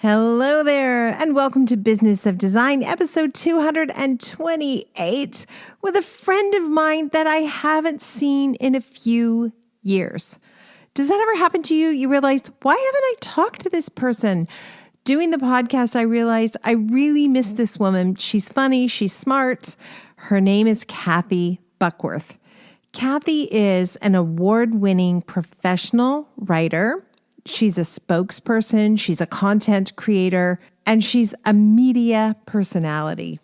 Hello there, and welcome to Business of Design, episode 228, with a friend of mine that I haven't seen in a few years. Does that ever happen to you? You realize, why haven't I talked to this person? Doing the podcast, I realized I really miss this woman. She's funny, she's smart. Her name is Kathy Buckworth. Kathy is an award-winning professional writer. She's a spokesperson, she's a content creator, and she's a media personality.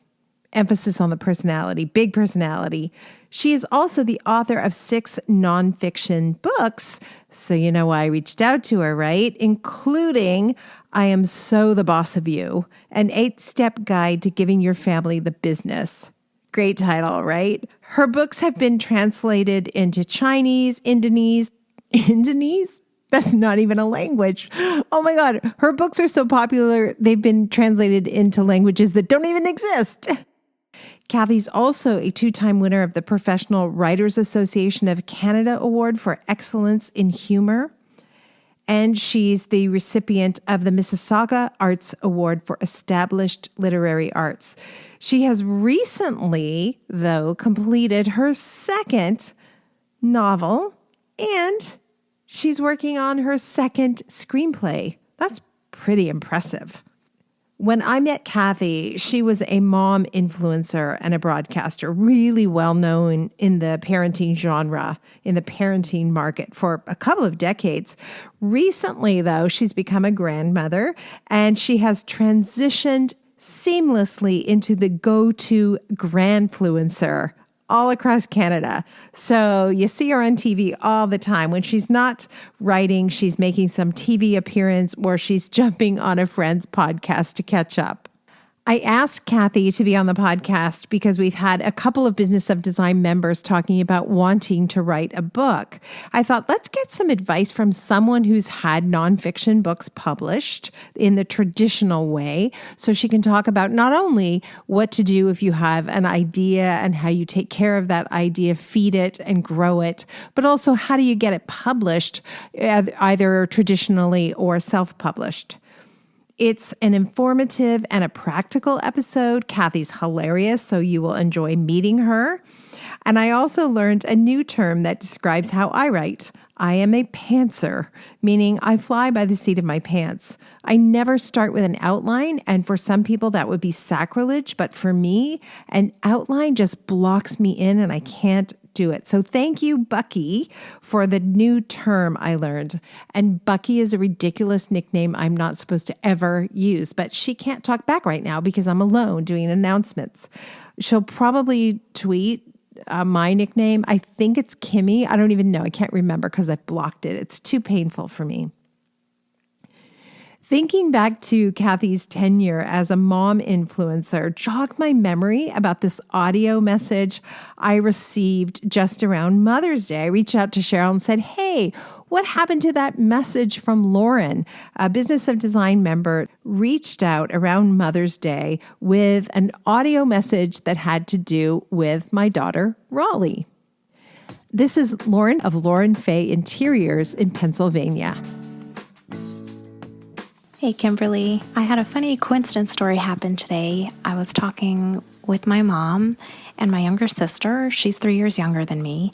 Emphasis on the personality, big personality. She is also the author of 6 nonfiction books, so you know why I reached out to her, right? Including I Am So the Boss of You, an 8-step guide to giving your family the business. Great title, right? Her books have been translated into Chinese, Indonesian? That's not even a language. Oh my God. Her books are so popular, they've been translated into languages that don't even exist. Kathy's also a 2-time winner of the Professional Writers Association of Canada Award for Excellence in Humor. And she's the recipient of the Mississauga Arts Award for Established Literary Arts. She has recently, though, completed her 2nd novel, and she's working on her 2nd screenplay. That's pretty impressive. When I met Kathy, she was a mom influencer and a broadcaster, really well known in the parenting genre, in the parenting market for a couple of decades. Recently, though, she's become a grandmother and she has transitioned seamlessly into the go-to grandfluencer all across Canada. So you see her on TV all the time. When she's not writing, she's making some TV appearance or she's jumping on a friend's podcast to catch up. I asked Kathy to be on the podcast because we've had a couple of Business of Design members talking about wanting to write a book. I thought, let's get some advice from someone who's had nonfiction books published in the traditional way, so she can talk about not only what to do if you have an idea and how you take care of that idea, feed it and grow it, but also how do you get it published, either traditionally or self-published. It's an informative and a practical episode. Kathy's hilarious, so you will enjoy meeting her. And I also learned a new term that describes how I write. I am a pantser, meaning I fly by the seat of my pants. I never start with an outline, and for some people that would be sacrilege, but for me, an outline just blocks me in and I can't do it. So thank you, Bucky, for the new term I learned. And Bucky is a ridiculous nickname I'm not supposed to ever use, but she can't talk back right now because I'm alone doing announcements. She'll probably tweet my nickname. I think it's Kimmy. I don't even know. I can't remember because I've blocked it. It's too painful for me. Thinking back to Kathy's tenure as a mom influencer jogged my memory about this audio message I received just around Mother's Day. I reached out to Cheryl and said, hey, what happened to that message from Lauren? A Business of Design member reached out around Mother's Day with an audio message that had to do with my daughter, Raleigh. This is Lauren of Laurenfayinteriors in Pennsylvania. Hey, Kimberly. I had a funny coincidence story happen today. I was talking with my mom and my younger sister. She's 3 years younger than me.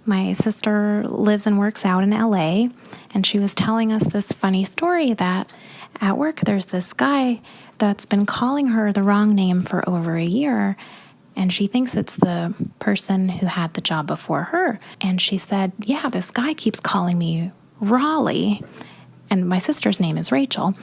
My sister lives and works out in LA, and she was telling us this funny story that at work there's this guy that's been calling her the wrong name for over a year, and she thinks it's the person who had the job before her. And she said, yeah, this guy keeps calling me Raleigh. And my sister's name is Rachel.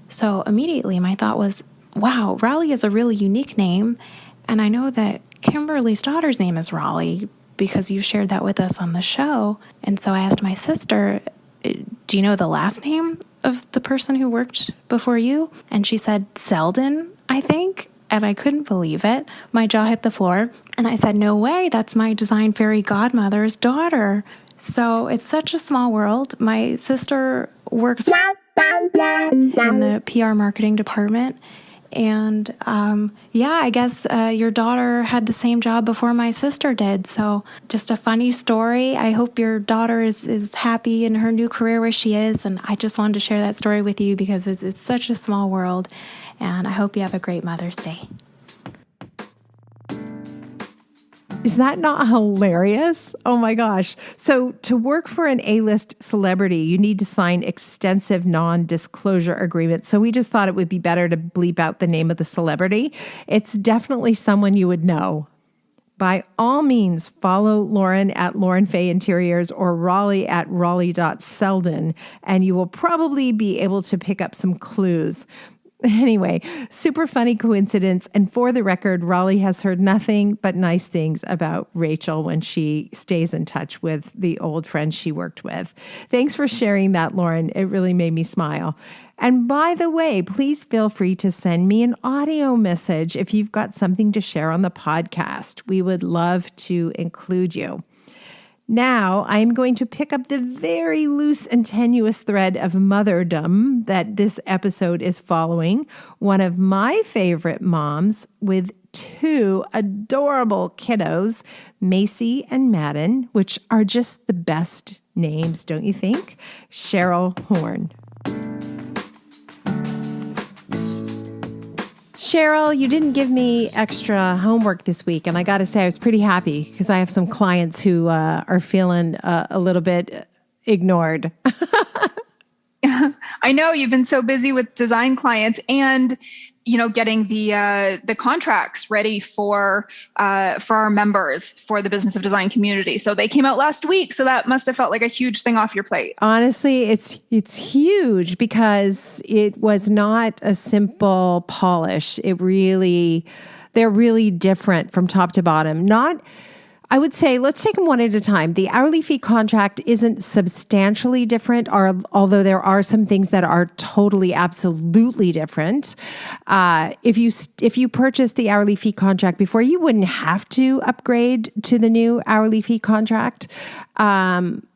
So immediately my thought was, wow, Raleigh is a really unique name. And I know that Kimberly's daughter's name is Raleigh because you shared that with us on the show. And so I asked my sister, do you know the last name of the person who worked before you? And she said, Selden, I think. And I couldn't believe it. My jaw hit the floor. And I said, no way, that's my design fairy godmother's daughter. So it's such a small world. My sister works in the PR marketing department, And I guess your daughter had the same job before my sister did. So just a funny story. I hope your daughter is happy in her new career where she is. And I just wanted to share that story with you because it's such a small world. And I hope you have a great Mother's Day. Is that not hilarious? Oh my gosh. So to work for an A-list celebrity, you need to sign extensive non-disclosure agreements. So we just thought it would be better to bleep out the name of the celebrity. It's definitely someone you would know. By all means, follow Lauren at Laurenfayinteriors or Raleigh at Raleigh.Selden, and you will probably be able to pick up some clues. Anyway, super funny coincidence. And for the record, Raleigh has heard nothing but nice things about Rachel when she stays in touch with the old friends she worked with. Thanks for sharing that, Lauren. It really made me smile. And by the way, please feel free to send me an audio message if you've got something to share on the podcast. We would love to include you. Now, I'm going to pick up the very loose and tenuous thread of motherdom that this episode is following. One of my favorite moms with two adorable kiddos, Macy and Madden, which are just the best names, don't you think? Cheryl Horn. Cheryl, you didn't give me extra homework this week, and I got to say I was pretty happy because I have some clients who are feeling a little bit ignored. I know you've been so busy with design clients and getting the contracts ready for our members for the Business of Design community. So they came out last week. So that must have felt like a huge thing off your plate. Honestly, it's huge because it was not a simple polish. They're really different from top to bottom. I would say, let's take them one at a time. The hourly fee contract isn't substantially different, although there are some things that are totally, absolutely different. If you purchase the hourly fee contract before, you wouldn't have to upgrade to the new hourly fee contract.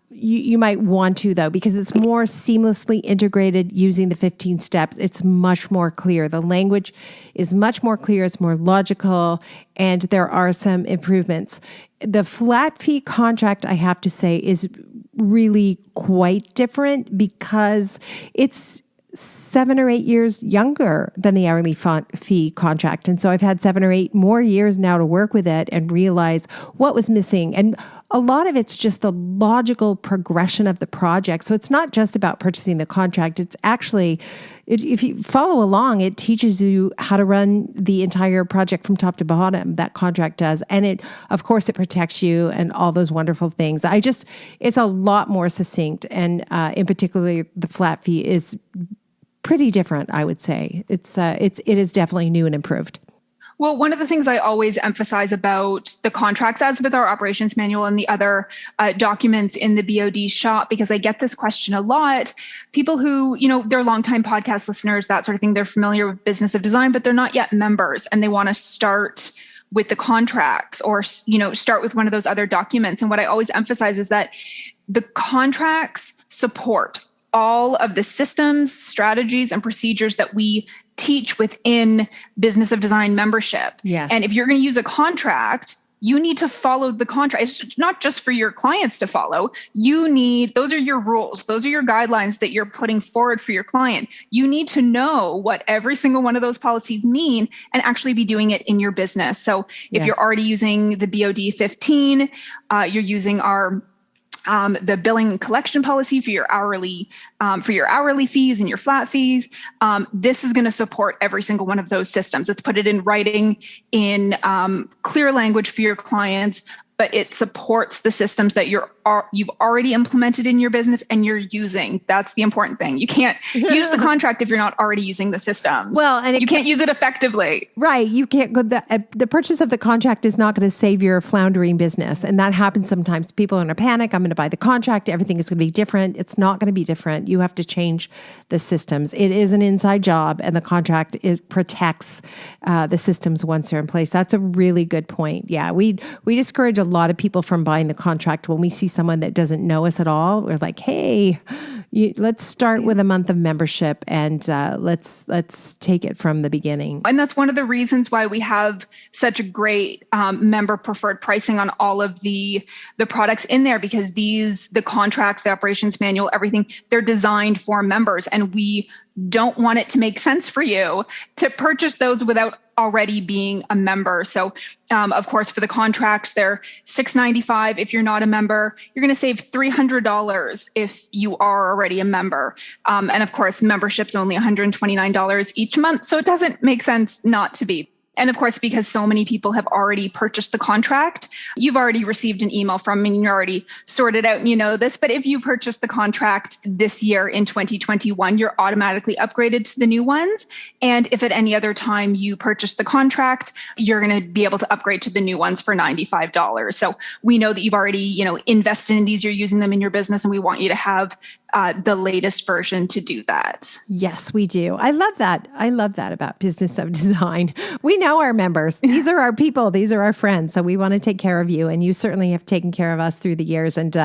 You might want to, though, because it's more seamlessly integrated using the 15 steps. It's much more clear. The language is much more clear. It's more logical, and there are some improvements. The flat fee contract, I have to say, is really quite different because it's 7 or 8 years younger than the hourly fee contract. And so I've had 7 or 8 more years now to work with it and realize what was missing. And a lot of it's just the logical progression of the project. So it's not just about purchasing the contract. It's actually, if you follow along, it teaches you how to run the entire project from top to bottom. That contract does. And of course, it protects you and all those wonderful things. It's a lot more succinct. And in particular, the flat fee is pretty different, I would say. It is definitely new and improved. Well, one of the things I always emphasize about the contracts, as with our operations manual and the other documents in the BOD shop, because I get this question a lot. People who, they're longtime podcast listeners, that sort of thing, they're familiar with Business of Design, but they're not yet members and they want to start with the contracts or, start with one of those other documents. And what I always emphasize is that the contracts support all of the systems, strategies, and procedures that we teach within Business of Design membership. Yes. And if you're going to use a contract, you need to follow the contract. It's not just for your clients to follow. Those are your rules. Those are your guidelines that you're putting forward for your client. You need to know what every single one of those policies mean and actually be doing it in your business. So if you're already using the BOD 15, you're using the billing and collection policy for your hourly fees and your flat fees. This is going to support every single one of those systems. It's put it in writing in clear language for your clients, but it supports the systems that you've already implemented in your business and you're using. That's the important thing. You can't use the contract if you're not already using the systems. Well, and you can't use it effectively. Right. You can't go. The purchase of the contract is not going to save your floundering business. And that happens sometimes. People are in a panic. I'm going to buy the contract. Everything is going to be different. It's not going to be different. You have to change the systems. It is an inside job, and the contract protects the systems once they're in place. That's a really good point. Yeah. We discourage a lot of people from buying the contract when we see someone that doesn't know us at all, we're like, hey, let's start with a month of membership and let's take it from the beginning. And that's one of the reasons why we have such a great member preferred pricing on all of the products in there, because the contract, the operations manual, everything, they're designed for members, and we don't want it to make sense for you to purchase those without already being a member. So, of course, for the contracts, they're $695. If you're not a member, you're going to save $300 if you are already a member. And of course, membership's only $129 each month. So it doesn't make sense not to be. And of course, because so many people have already purchased the contract, you've already received an email from me and you're already sorted out and you know this. But if you purchased the contract this year in 2021, you're automatically upgraded to the new ones. And if at any other time you purchase the contract, you're going to be able to upgrade to the new ones for $95. So we know that you've already, invested in these, you're using them in your business, and we want you to have the latest version to do that. Yes, we do. I love that. I love that about Business of Design. We know our members. These are our people. These are our friends. So we want to take care of you. And you certainly have taken care of us through the years. And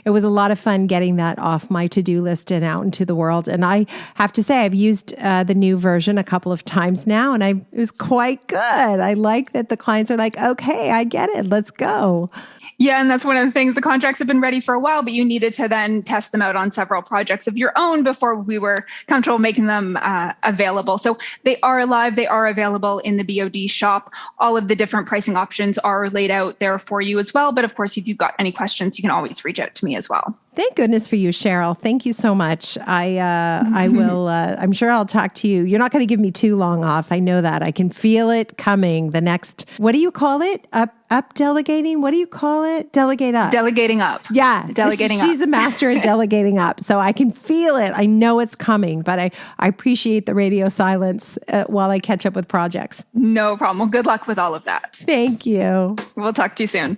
it was a lot of fun getting that off my to-do list and out into the world. And I have to say, I've used the new version a couple of times now, and it was quite good. I like that the clients are like, okay, I get it. Let's go. Yeah, and that's one of the things. The contracts have been ready for a while, but you needed to then test them out on several projects of your own before we were comfortable making them available. So they are live. They are available in the BOD shop. All of the different pricing options are laid out there for you as well. But of course, if you've got any questions, you can always reach out to me as well. Thank goodness for you, Cheryl. Thank you so much. I will, I'm sure I'll talk to you. You're not going to give me too long off. I know that. I can feel it coming. The next, what do you call it? Up delegating? What do you call it? Delegate up. Delegating up. Yeah. Delegating up. She's a master at delegating up. So I can feel it. I know it's coming, but I appreciate the radio silence while I catch up with projects. No problem. Well, good luck with all of that. Thank you. We'll talk to you soon.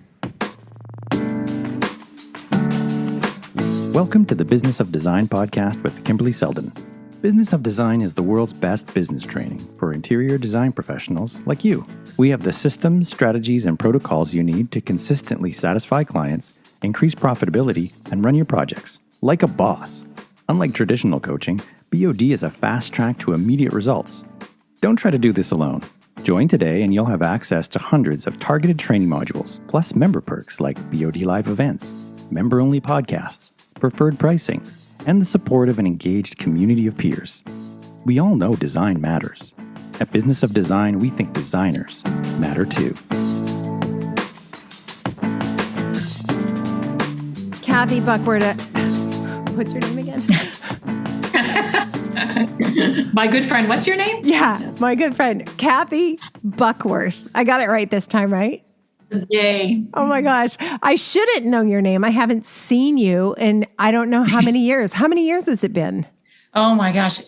Welcome to the Business of Design podcast with Kimberly Selden. Business of Design is the world's best business training for interior design professionals like you. We have the systems, strategies, and protocols you need to consistently satisfy clients, increase profitability, and run your projects like a boss. Unlike traditional coaching, BOD is a fast track to immediate results. Don't try to do this alone. Join today and you'll have access to hundreds of targeted training modules, plus member perks like BOD Live events, member-only podcasts, preferred pricing, and the support of an engaged community of peers. We all know design matters. At Business of Design, we think designers matter too. Kathy Buckworth. What's your name again? My good friend. What's your name? Yeah, my good friend, Kathy Buckworth. I got it right this time, right? Yay. Oh my gosh. I shouldn't know your name. I haven't seen you in I don't know how many years. How many years has it been? Oh my gosh.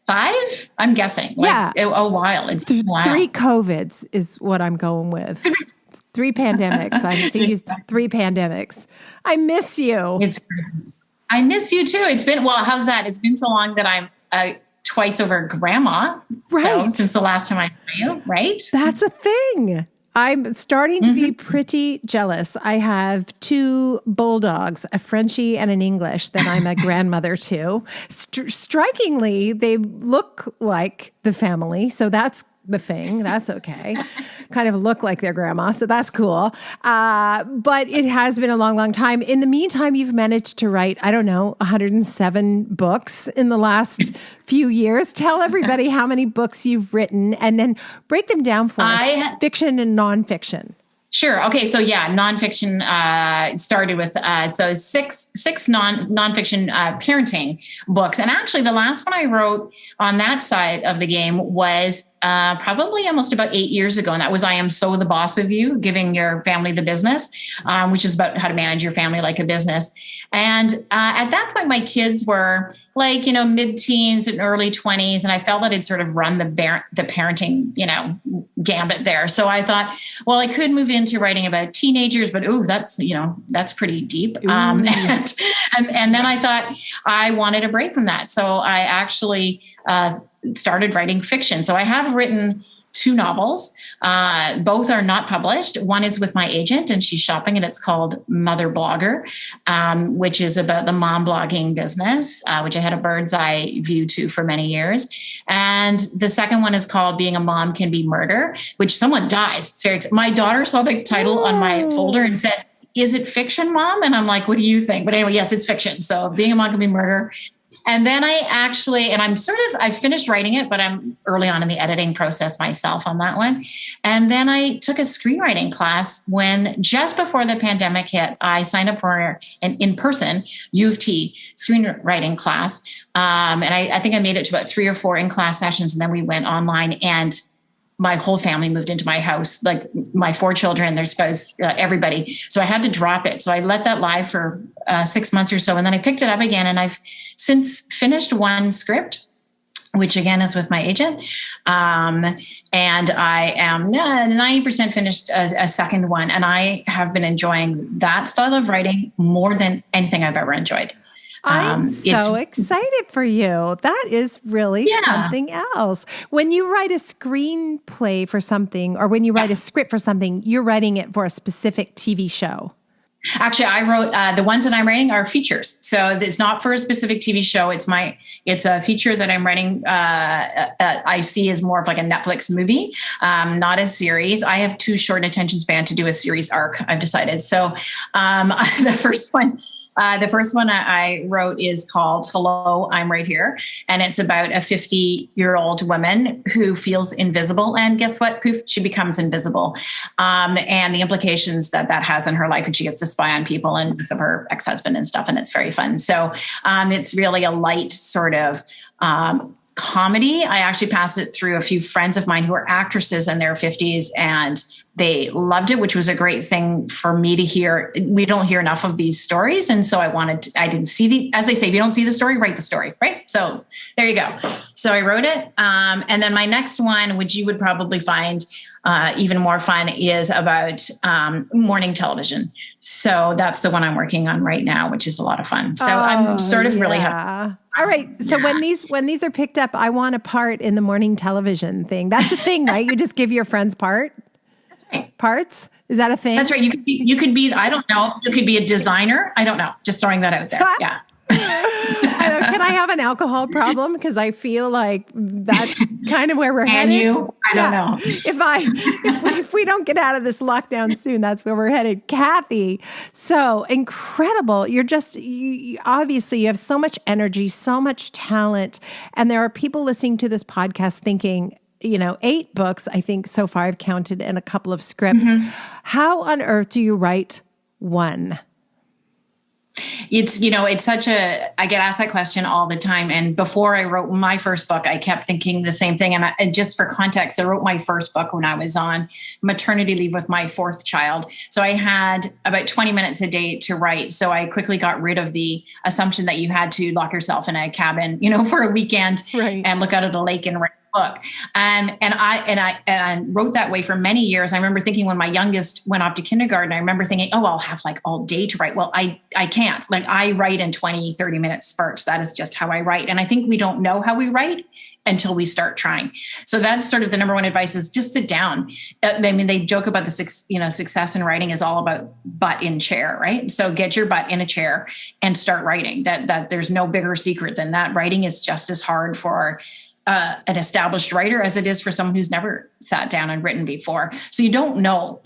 5? I'm guessing. Yeah. A while. It's been a while. 3 COVIDs is what I'm going with. 3 pandemics. I've seen you 3 pandemics. I miss you. I miss you too. It's been, well, how's that? It's been so long that I'm twice over grandma. Right. So since the last time I saw you, right? That's a thing. I'm starting to be pretty jealous. I have 2 bulldogs, a Frenchie and an English, that I'm a grandmother to. Strikingly, they look like the family. So that's the thing. That's okay. Kind of look like their grandma. So that's cool. But it has been a long, long time. In the meantime, you've managed to write, 107 books in the last few years. Tell everybody how many books you've written and then break them down for us, fiction and nonfiction. Sure. Okay. So yeah, nonfiction started with 6 nonfiction parenting books, and actually the last one I wrote on that side of the game was probably almost about 8 years ago, and that was "I Am So the Boss of You: Giving Your Family the Business," which is about how to manage your family like a business. And at that point, my kids were like, mid-teens and early 20s. And I felt that I'd sort of run the parenting, gambit there. So I thought, well, I could move into writing about teenagers, but that's pretty deep. And then I thought I wanted a break from that. So I actually started writing fiction. So I have written 2 novels. Both are not published. One is with my agent and she's shopping, and it's called Mother Blogger, which is about the mom blogging business, which I had a bird's eye view to for many years. And the second one is called Being a Mom Can Be Murder, which someone dies. It's very my daughter saw the title on my folder and said, "Is it fiction, Mom?" And I'm like, "What do you think?" But anyway, yes, it's fiction. So Being a Mom Can Be Murder. And then I finished writing it, but I'm early on in the editing process myself on that one. And then I took a screenwriting class when just before the pandemic hit. I signed up for an in-person U of T screenwriting class. And I think I made it to about 3 or 4 in-class sessions. And then we went online, and my whole family moved into my house, like my 4 children, their spouse, everybody. So I had to drop it. So I let that lie for 6 months or so. And then I picked it up again. And I've since finished 1 script, which again is with my agent. And I am 90% finished a second one. And I have been enjoying that style of writing more than anything I've ever enjoyed. I'm so excited for you. That is really something else. When you write a screenplay for something, or when you write a script for something, you're writing it for a specific TV show. Actually, I wrote the ones that I'm writing are features. So it's not for a specific TV show. It's a feature that I'm writing. I see as more of like a Netflix movie, not a series. I have too short an attention span to do a series arc, I've decided. So the first one I wrote is called Hello, I'm Right Here. And it's about a 50-year-old woman who feels invisible. And guess what? Poof, she becomes invisible. And the implications that has in her life. And she gets to spy on people and of her ex-husband and stuff. And it's very fun. So it's really a light sort of comedy. I actually passed it through a few friends of mine who are actresses in their 50s, and they loved it, which was a great thing for me to hear. We don't hear enough of these stories. And so I didn't see as they say, if you don't see the story, write the story, right? So there you go. So I wrote it. And then my next one, which you would probably find even more fun, is about morning television. So that's the one I'm working on right now, which is a lot of fun. So I'm sort of really happy. All right. So when these are picked up, I want a part in the morning television thing. That's the thing, right? You just give your friends parts. Is that a thing? That's right. You could be, I don't know. You could be a designer. I don't know. Just throwing that out there. Yeah. Can I have an alcohol problem? Because I feel like that's kind of where we're headed. I don't know. If we don't get out of this lockdown soon, that's where we're headed. Kathy, so incredible. Obviously you have so much energy, so much talent. And there are people listening to this podcast thinking, 8 books, I think so far I've counted, and a couple of scripts. Mm-hmm. How on earth do you write one? It's I get asked that question all the time. And before I wrote my first book, I kept thinking the same thing. And just for context, I wrote my first book when I was on maternity leave with my 4th child. So I had about 20 minutes a day to write. So I quickly got rid of the assumption that you had to lock yourself in a cabin, for a weekend and look out at a lake and write book. And I wrote that way for many years. I remember thinking when my youngest went off to kindergarten, I remember thinking, I'll have like all day to write. Well, I can't. Like I write in 20, 30 minute spurts. That is just how I write. And I think we don't know how we write until we start trying. So that's sort of the number one advice, is just sit down. They joke about success in writing is all about butt in chair, right? So get your butt in a chair and start writing. That there's no bigger secret than that. Writing is just as hard for an established writer as it is for someone who's never sat down and written before. So you don't know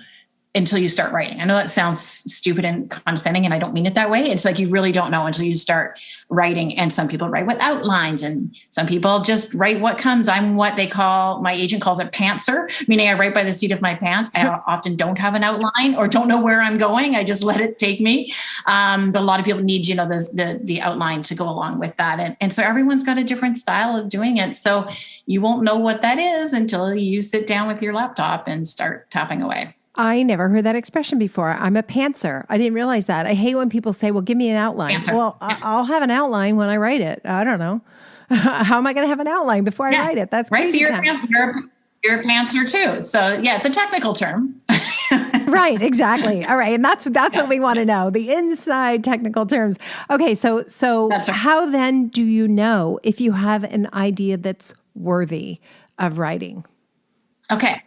until you start writing. I know that sounds stupid and condescending, and I don't mean it that way. It's like you really don't know until you start writing. And some people write with outlines, and some people just write what comes. I'm what my agent calls a pantser, meaning I write by the seat of my pants. I often don't have an outline or don't know where I'm going. I just let it take me. But a lot of people need, the outline to go along with that. And so everyone's got a different style of doing it. So you won't know what that is until you sit down with your laptop and start tapping away. I never heard that expression before. I'm a pantser. I didn't realize that. I hate when people say, well, give me an outline. Panther. Well, I'll have an outline when I write it. I don't know. How am I going to have an outline before I write it? That's crazy. Right. So you're a pantser too. So yeah, it's a technical term. Right. Exactly. All right. And that's what we want to know. The inside technical terms. Okay. So right. How then do you know if you have an idea that's worthy of writing? Okay.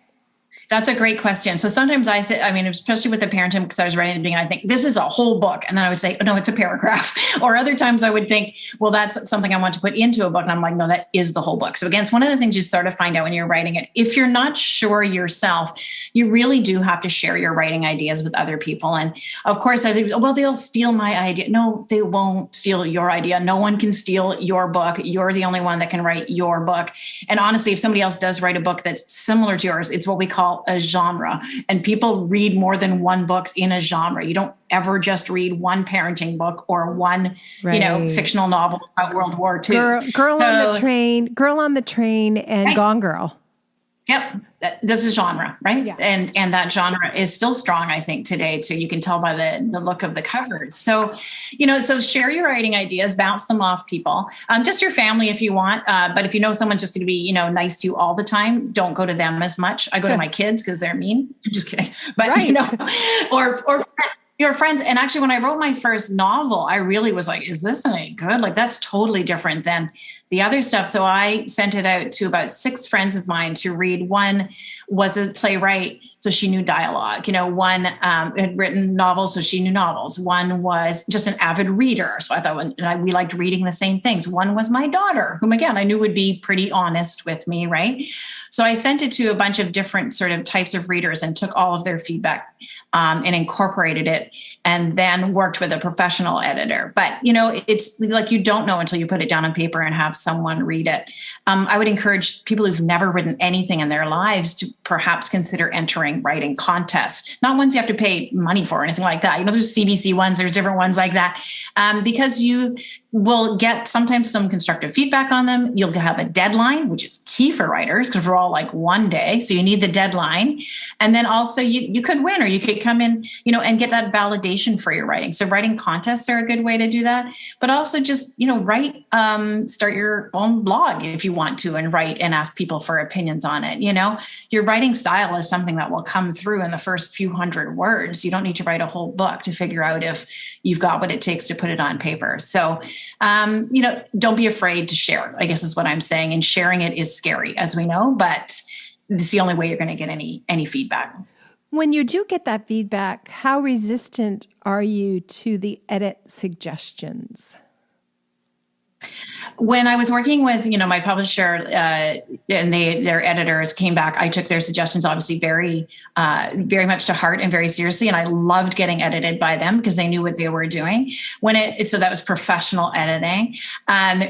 That's a great question. So sometimes I say, I mean, especially with the parenting, because I was writing at the beginning, I think this is a whole book. And then I would say, oh, no, it's a paragraph. Or other times I would think, well, that's something I want to put into a book. And I'm like, no, that is the whole book. So again, it's one of the things you sort of find out when you're writing it. If you're not sure yourself, you really do have to share your writing ideas with other people. And of course, I think, well, they'll steal my idea. No, they won't steal your idea. No one can steal your book. You're the only one that can write your book. And honestly, if somebody else does write a book that's similar to yours, it's what we call a genre. And people read more than one book in a genre. You don't ever just read one parenting book or one, fictional novel about World War II. Girl on the train, and Gone Girl. Yep. That's a genre, right? Yeah. And that genre is still strong, I think, today too. You can tell by the look of the covers. So, so share your writing ideas, bounce them off people, just your family if you want. But if you know someone's just going to be, nice to you all the time, don't go to them as much. I go to my kids because they're mean. I'm just kidding. But, or your friends. And actually, when I wrote my first novel, I really was like, is this any good? Like, that's totally different than the other stuff. So I sent it out to about 6 friends of mine to read. One was a playwright, so she knew dialogue. One had written novels, so she knew novels. One was just an avid reader. So I thought we liked reading the same things. One was my daughter, whom again, I knew would be pretty honest with me, right? So I sent it to a bunch of different sort of types of readers and took all of their feedback and incorporated it, and then worked with a professional editor. But, it's like you don't know until you put it down on paper and have someone read it. I would encourage people who've never written anything in their lives to perhaps consider entering writing contests, not ones you have to pay money for or anything like that. There's CBC ones, there's different ones like that, because you will get sometimes some constructive feedback on them. You'll have a deadline, which is key for writers because we're all like one day. So you need the deadline. And then also you could win, or you could come in, and get that validation for your writing. So writing contests are a good way to do that, but also just, write, start your own blog if you want to, and write and ask people for opinions on it. Your writing style is something that will come through in the first few hundred words. You don't need to write a whole book to figure out if you've got what it takes to put it on paper. So, don't be afraid to share, I guess is what I'm saying. And sharing it is scary, as we know, but it's the only way you're going to get any feedback. When you do get that feedback, how resistant are you to the edit suggestions? When I was working with, my publisher and their editors came back, I took their suggestions obviously very, very much to heart and very seriously. And I loved getting edited by them because they knew what they were doing. So that was professional editing.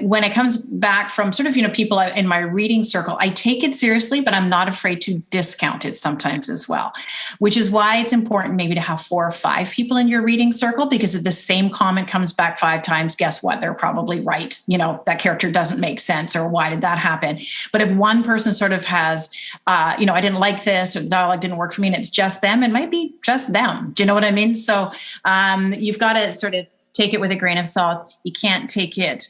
When it comes back from sort of, people in my reading circle, I take it seriously, but I'm not afraid to discount it sometimes as well, which is why it's important maybe to have 4 or 5 people in your reading circle, because if the same comment comes back 5 times, guess what? They're probably right. That character doesn't make sense, or why did that happen? But if one person sort of has, I didn't like this, or the dialogue didn't work for me, and it's just them, it might be just them. Do you know what I mean? So you've got to sort of take it with a grain of salt. You can't take it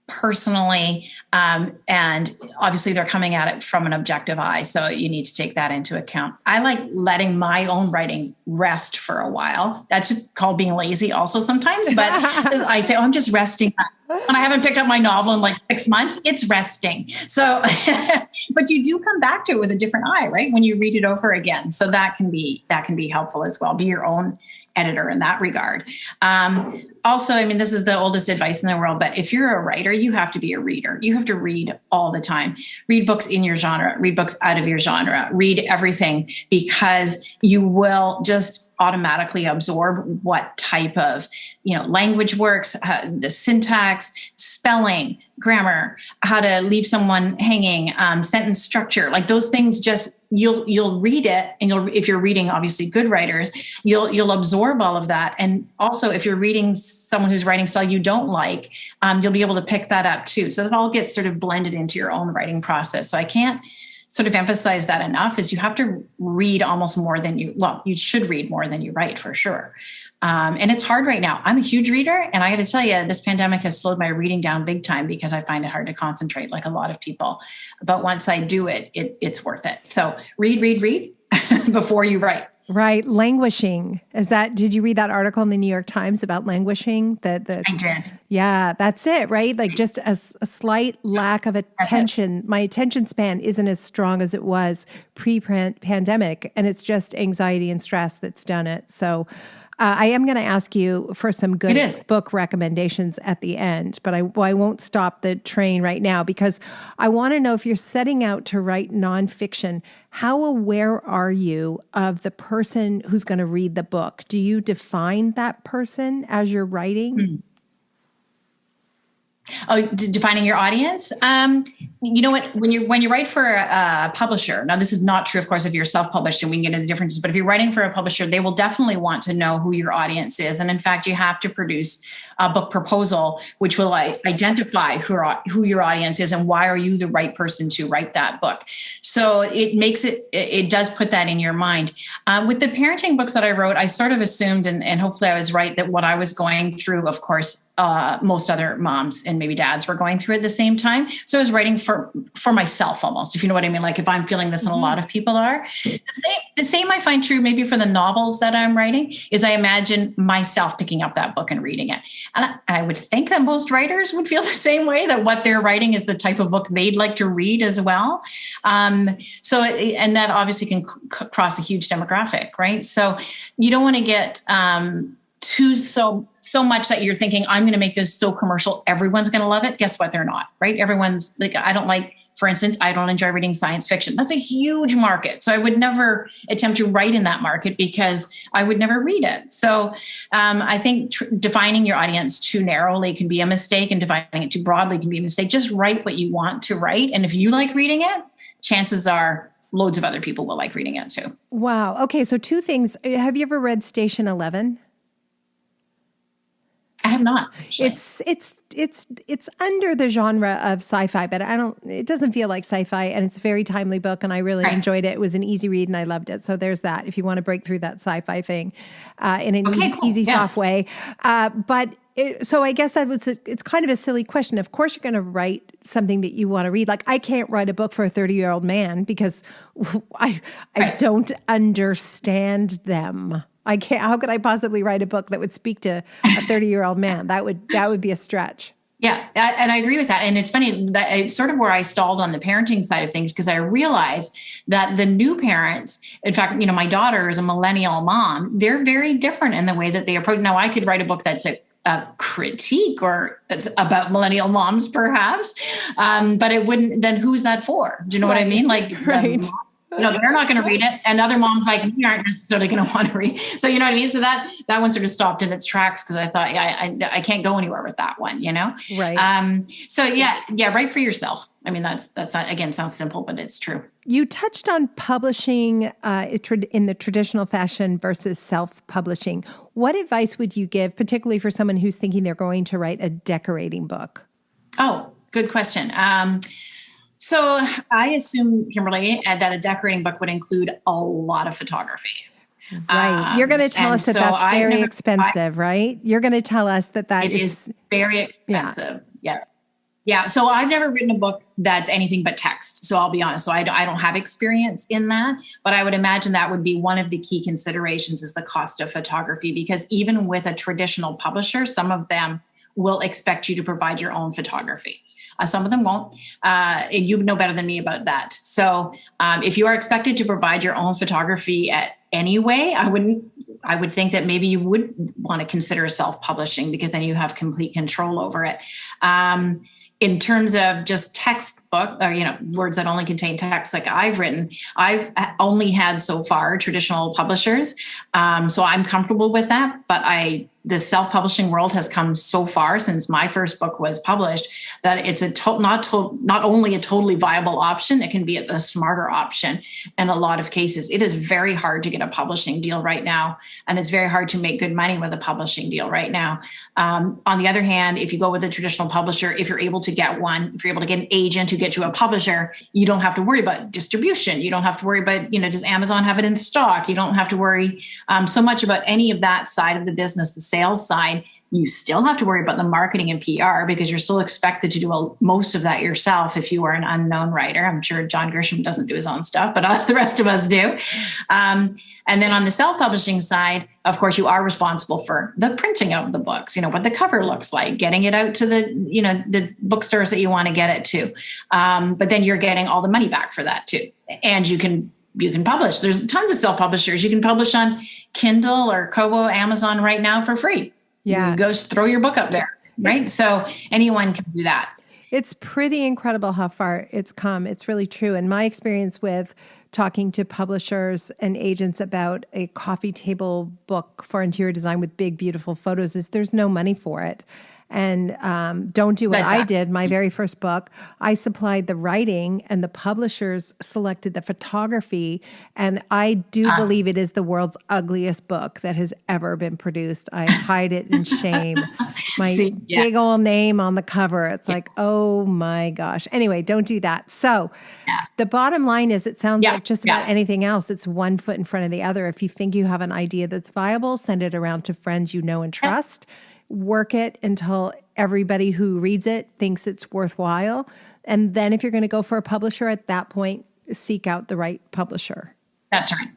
personally. And obviously they're coming at it from an objective eye. So you need to take that into account. I like letting my own writing rest for a while. That's called being lazy also sometimes, but I say, I'm just resting. And I haven't picked up my novel in like 6 months. It's resting. So, but you do come back to it with a different eye, right? When you read it over again. So that can be helpful as well. Be your own editor in that regard. Also, this is the oldest advice in the world, but if you're a writer, you have to be a reader. You have to read all the time. Read books in your genre, read books out of your genre, read everything, because you will just automatically absorb what type of, language works, the syntax, spelling, grammar, how to leave someone hanging, sentence structure, like those things. Just you'll read it, and if you're reading obviously good writers, you'll absorb all of that. And also, if you're reading someone whose writing style you don't like, you'll be able to pick that up too. So that all gets sort of blended into your own writing process. So I can't sort of emphasize that enough, is you have to read almost more than you should read more than you write, for sure. And it's hard right now. I'm a huge reader, and I got to tell you, this pandemic has slowed my reading down big time because I find it hard to concentrate like a lot of people. But once I do it, it's worth it. So read before you write. Right. Languishing. Did you read that article in the New York Times about languishing? I did. Yeah, that's it, right? Like just a slight lack of attention. My attention span isn't as strong as it was pre-pandemic, and it's just anxiety and stress that's done it. So I am going to ask you for some good book recommendations at the end, but I won't stop the train right now because I want to know, if you're setting out to write nonfiction, how aware are you of the person who's going to read the book? Do you define that person as you're writing? Mm-hmm. Oh, defining your audience. You know what? When you write for a publisher, now this is not true, of course, if you're self-published, and we can get into the differences. But if you're writing for a publisher, they will definitely want to know who your audience is, and in fact, you have to produce a book proposal which will identify who your audience is and why are you the right person to write that book. So it does put that in your mind. With the parenting books that I wrote, I sort of assumed, and hopefully I was right, that what I was going through, of course, most other moms and maybe dads were going through at the same time. So I was writing for myself almost, if you know what I mean. Like if I'm feeling this, and a lot of people are. The same I find true maybe for the novels that I'm writing is I imagine myself picking up that book and reading it. And I would think that most writers would feel the same way, that what they're writing is the type of book they'd like to read as well. And that obviously can cross a huge demographic, right? So you don't want to get too so much that you're thinking, I'm going to make this so commercial, everyone's going to love it. Guess what? They're not, right? Everyone's like, for instance, I don't enjoy reading science fiction. That's a huge market. So I would never attempt to write in that market because I would never read it. So I think defining your audience too narrowly can be a mistake, and defining it too broadly can be a mistake. Just write what you want to write. And if you like reading it, chances are loads of other people will like reading it too. Wow. Okay. So two things. Have you ever read Station 11? I have not. Actually. It's under the genre of sci-fi, but it doesn't feel like sci-fi, and it's a very timely book, and I really enjoyed it. It was an easy read and I loved it. So there's that, if you want to break through that sci-fi thing in an easy, soft way. So I guess it's kind of a silly question. Of course, you're going to write something that you want to read. Like I can't write a book for a 30-year-old man because I don't understand them. I can't. How could I possibly write a book that would speak to a 30-year-old man? That would be a stretch. Yeah, and I agree with that. And it's funny that it's sort of where I stalled on the parenting side of things, because I realized that the new parents, in fact, my daughter is a millennial mom. They're very different in the way that they approach. Now, I could write a book that's a critique or it's about millennial moms, perhaps, but it wouldn't. Then who's that for? Do you know what I mean? Like, right. They're not going to read it, and other moms like me aren't necessarily going to want to read. So you know what I mean. So that one sort of stopped in its tracks, because I thought, I can't go anywhere with that one. Right. So write for yourself. I mean, that's not, again, sounds simple, but it's true. You touched on publishing in the traditional fashion versus self-publishing. What advice would you give, particularly for someone who's thinking they're going to write a decorating book? Oh, good question. So I assume, Kimberly, that a decorating book would include a lot of photography. Right. You're going to tell us that's very expensive, right? You're going to tell us that is very expensive. Yeah. So I've never written a book that's anything but text. So I'll be honest. So I don't have experience in that, but I would imagine that would be one of the key considerations, is the cost of photography, because even with a traditional publisher, some of them will expect you to provide your own photography. Some of them won't. You know better than me about that. So if you are expected to provide your own photography anyway, I would think that maybe you would want to consider self-publishing, because then you have complete control over it. In terms of just textbook, or words that only contain text, like I've written, I've only had so far traditional publishers, so I'm comfortable with that. But the self-publishing world has come so far since my first book was published that it's not only a totally viable option, it can be a smarter option in a lot of cases. It is very hard to get a publishing deal right now, and it's very hard to make good money with a publishing deal right now. On the other hand, if you go with a traditional publisher, if you're able to get one, if you're able to get an agent who gets you a publisher, you don't have to worry about distribution. You don't have to worry about, does Amazon have it in stock? You don't have to worry so much about any of that side of the business, the sales side. You still have to worry about the marketing and PR because you're still expected to do most of that yourself if you are an unknown writer. I'm sure John Grisham doesn't do his own stuff, but the rest of us do. And then on the self-publishing side, of course, you are responsible for the printing of the books, what the cover looks like, getting it out to the bookstores that you want to get it to. But then you're getting all the money back for that too. And you can publish. There's tons of self-publishers. You can publish on Kindle or Kobo, Amazon right now for free. Yeah. You go throw your book up there, right? So anyone can do that. It's pretty incredible how far it's come. It's really true. And my experience with talking to publishers and agents about a coffee table book for interior design with big, beautiful photos is there's no money for it. And don't do what I did. My very first book, I supplied the writing and the publishers selected the photography. And I do believe it is the world's ugliest book that has ever been produced. I hide it in shame. My big old name on the cover. It's like, oh my gosh. Anyway, don't do that. So the bottom line is it sounds like just about anything else. It's one foot in front of the other. If you think you have an idea that's viable, send it around to friends you know and trust. Work it until everybody who reads it thinks it's worthwhile. And then if you're going to go for a publisher at that point, seek out the right publisher. That's right.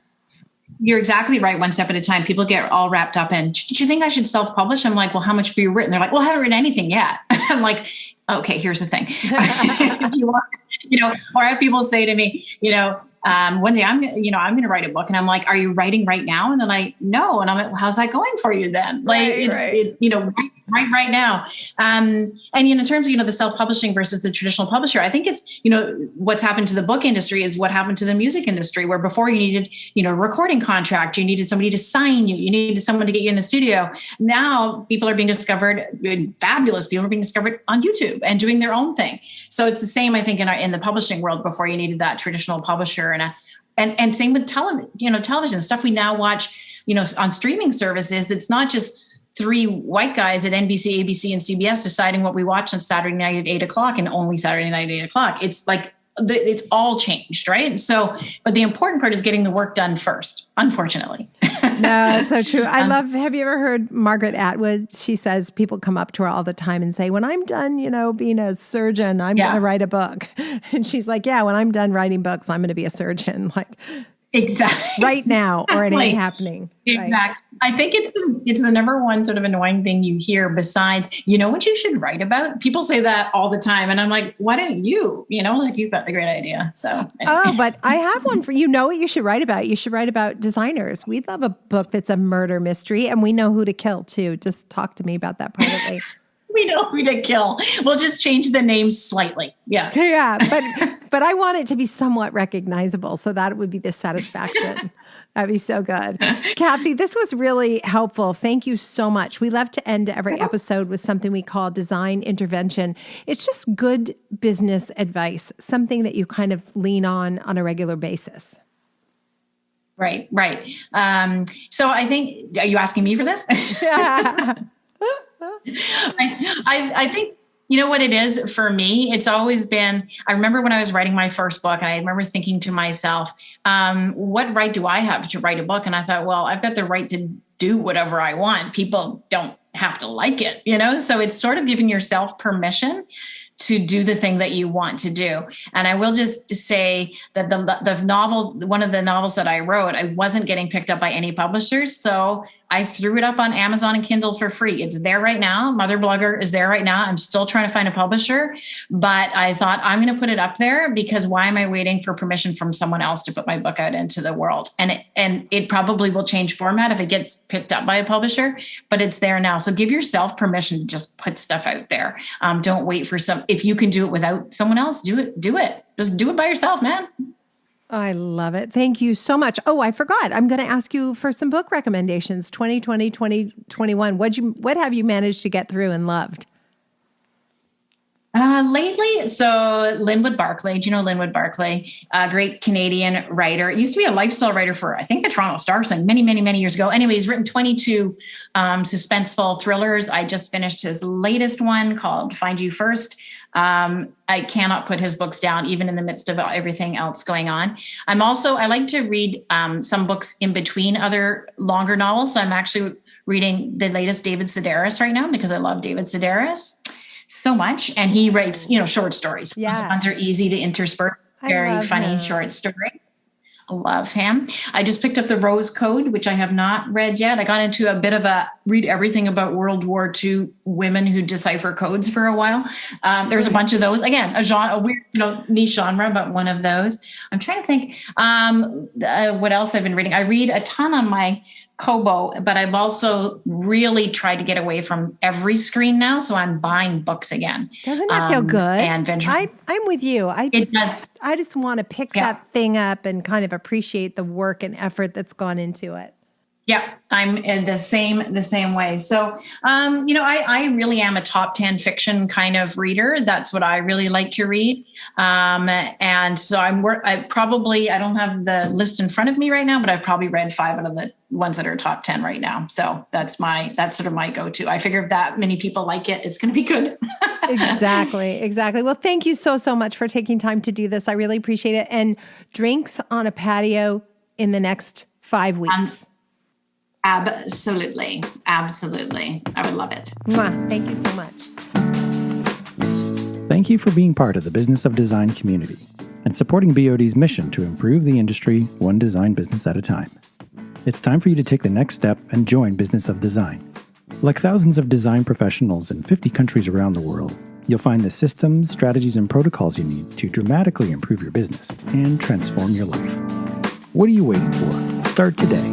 You're exactly right. One step at a time. People get all wrapped up in, did you think I should self-publish? I'm like, well, how much have you written? They're like, well, I haven't written anything yet. I'm like, okay, here's the thing. Do you want, or I have people say to me, one day I'm going to write a book, and I'm like, are you writing right now? And they're like, no. And I'm like, well, how's that going for you then? Like, right now. And in terms of, the self-publishing versus the traditional publisher, I think it's, what's happened to the book industry is what happened to the music industry, where before you needed, a recording contract, you needed somebody to sign you needed someone to get you in the studio. Now people are being discovered, fabulous people are being discovered on YouTube and doing their own thing. So it's the same, I think, in the publishing world. Before you needed that traditional publisher and same with television stuff we now watch, on streaming services. It's not just three white guys at NBC, ABC, and CBS deciding what we watch on Saturday night at 8:00 and only Saturday night at 8:00. It's like, it's all changed, right? So, but the important part is getting the work done first, unfortunately. No, it's so true. I love, have you ever heard Margaret Atwood? She says people come up to her all the time and say, when I'm done, being a surgeon, I'm going to write a book. And she's like, yeah, when I'm done writing books, I'm going to be a surgeon. Like, exactly. Right now, or it ain't happening. Exactly. Right? I think it's the number one sort of annoying thing you hear besides, what you should write about? People say that all the time. And I'm like, why don't you? Like, you've got the great idea. So. Anyway. Oh, but I have one for what you should write about. You should write about designers. We'd love a book that's a murder mystery, and we know who to kill too. Just talk to me about that privately. We know who to kill. We'll just change the name slightly. Yeah. Yeah. But I want it to be somewhat recognizable. So that would be the satisfaction. That'd be so good. Kathy, this was really helpful. Thank you so much. We love to end every episode with something we call design intervention. It's just good business advice, something that you kind of lean on a regular basis. Right. So I think, are you asking me for this? Yeah. I think, what it is for me, it's always been, I remember when I was writing my first book, and I remember thinking to myself, what right do I have to write a book? And I thought, well, I've got the right to do whatever I want. People don't have to like it, So it's sort of giving yourself permission to do the thing that you want to do. And I will just say that the novel, one of the novels that I wrote, I wasn't getting picked up by any publishers. So I threw it up on Amazon and Kindle for free. It's there right now. Mother Blogger is there right now. I'm still trying to find a publisher, but I thought I'm going to put it up there because why am I waiting for permission from someone else to put my book out into the world? And it probably will change format if it gets picked up by a publisher, but it's there now. So give yourself permission to just put stuff out there. Don't wait for if you can do it without someone else, do it. Just do it by yourself, man. I love it. Thank you so much. Oh, I forgot. I'm going to ask you for some book recommendations, 2020, 2021. What have you managed to get through and loved? Lately, so Linwood Barclay, do you know Linwood Barclay? A great Canadian writer. Used to be a lifestyle writer for, I think, the Toronto Star thing many, many, many years ago. Anyway, he's written 22 suspenseful thrillers. I just finished his latest one called Find You First. I cannot put his books down, even in the midst of everything else going on. I like to read some books in between other longer novels. So I'm actually reading the latest David Sedaris right now because I love David Sedaris so much. And he writes, short stories. Yeah. Those ones are easy to intersperse. Very funny short story. I love him. I just picked up The Rose Code, which I have not read yet. I got into a bit of a read everything about World War II women who decipher codes for a while. There's a bunch of those. Again, a weird, niche genre, but one of those. I'm trying to think what else I've been reading. I read a ton on my Kobo, but I've also really tried to get away from every screen now. So I'm buying books again. Doesn't that feel good? And venturing. I'm with you. I just want to pick Yeah. that thing up and kind of appreciate the work and effort that's gone into it. Yeah, I'm in the same way. So, I really am a top 10 fiction kind of reader. That's what I really like to read. And so I don't have the list in front of me right now, but I've probably read 5 out of the ones that are top 10 right now. So that's sort of my go-to. I figure if that many people like it, it's going to be good. Exactly. Well, thank you so much for taking time to do this. I really appreciate it. And drinks on a patio in the next 5 weeks. Absolutely. I would love it. Mwah. Thank you so much. Thank you for being part of the Business of Design community and supporting BOD's mission to improve the industry one design business at a time. It's time for you to take the next step and join Business of Design. Like thousands of design professionals in 50 countries around the world, you'll find the systems, strategies, and protocols you need to dramatically improve your business and transform your life. What are you waiting for? Start today.